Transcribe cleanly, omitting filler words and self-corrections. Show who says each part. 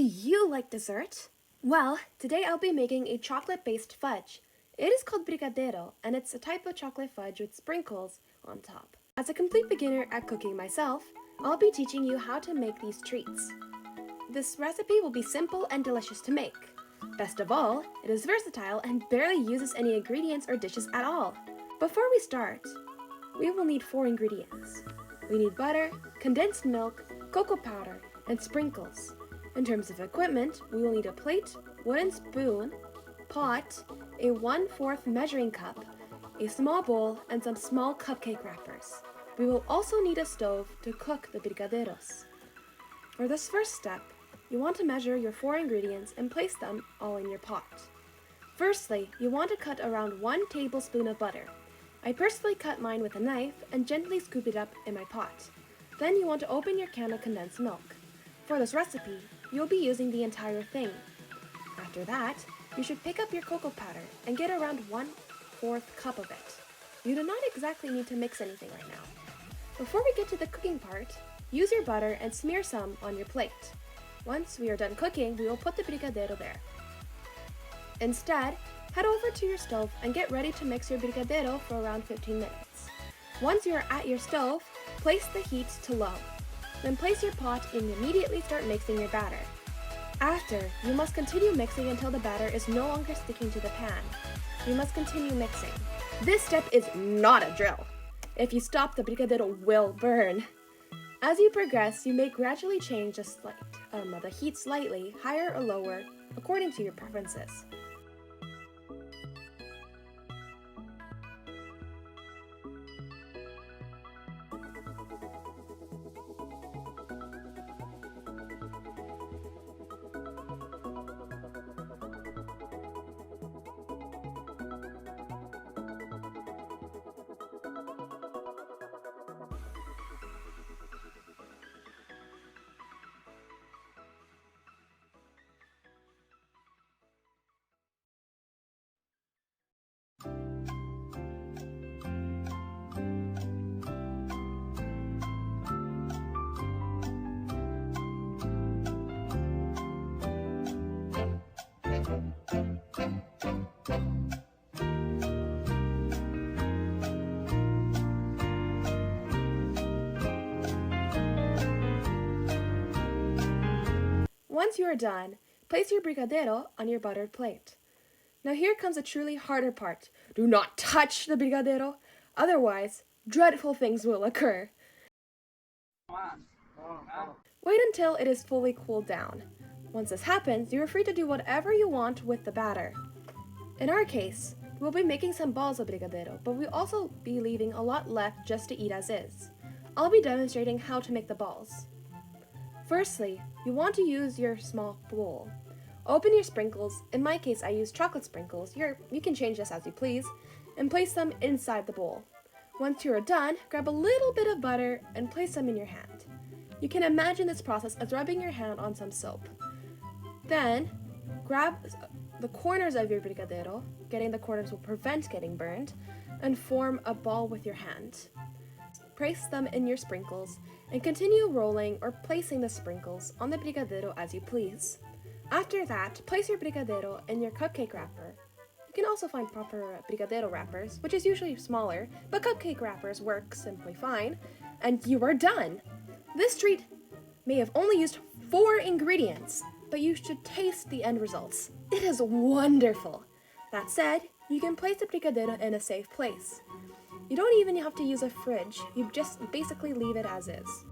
Speaker 1: you like dessert? Well, today I'll be making a chocolate-based fudge. It is called Brigadeiro, and it's a type of chocolate fudge with sprinkles on top. As a complete beginner at cooking myself, I'll be teaching you how to make these treats. This recipe will be simple and delicious to make. Best of all, it is versatile and barely uses any ingredients or dishes at all. Before we start, we will need 4 ingredients. We need butter, condensed milk, cocoa powder, and sprinkles. In terms of equipment, we will need a plate, wooden spoon, pot, a 1/4 measuring cup, a small bowl, and some small cupcake wrappers. We will also need a stove to cook the brigadeiros. For this first step, you want to measure your 4 ingredients and place them all in your pot. Firstly, you want to cut around 1 tablespoon of butter. I personally cut mine with a knife and gently scoop it up in my pot. Then you want to open your can of condensed milk. For this recipe, you'll be using the entire thing. After that, you should pick up your cocoa powder and get around 1/4 cup of it. You do not exactly need to mix anything right now. Before we get to the cooking part, use your butter and smear some on your plate. Once we are done cooking, we will put the brigadeiro there. Instead, head over to your stove and get ready to mix your brigadeiro for around 15 minutes. Once you are at your stove, place the heat to low. Then place your pot and immediately start mixing your batter. After, you must continue mixing until the batter is no longer sticking to the pan. You must continue mixing. This step is not a drill. If you stop, the brigadeiro will burn. As you progress, you may gradually change the heat slightly, higher or lower, according to your preferences. Once you are done, place your brigadeiro on your buttered plate. Now here comes a truly harder part. Do not touch the brigadeiro, otherwise dreadful things will occur. Wait until it is fully cooled down. Once this happens, you are free to do whatever you want with the batter. In our case, we'll be making some balls of brigadeiro, but we'll also be leaving a lot left just to eat as is. I'll be demonstrating how to make the balls. Firstly, you want to use your small bowl. Open your sprinkles, in my case I use chocolate sprinkles, you can change this as you please, and place them inside the bowl. Once you are done, grab a little bit of butter and place them in your hand. You can imagine this process as rubbing your hand on some soap. Then, grab the corners of your brigadeiro, getting the corners will prevent getting burned, and form a ball with your hand. Place them in your sprinkles and continue rolling or placing the sprinkles on the brigadeiro as you please. After that, place your brigadeiro in your cupcake wrapper. You can also find proper brigadeiro wrappers, which is usually smaller, but cupcake wrappers work simply fine, and you are done. This treat may have only used 4 ingredients, but you should taste the end results. It is wonderful. That said, you can place the brigadeiro in a safe place. You don't even have to use a fridge, you just basically leave it as is.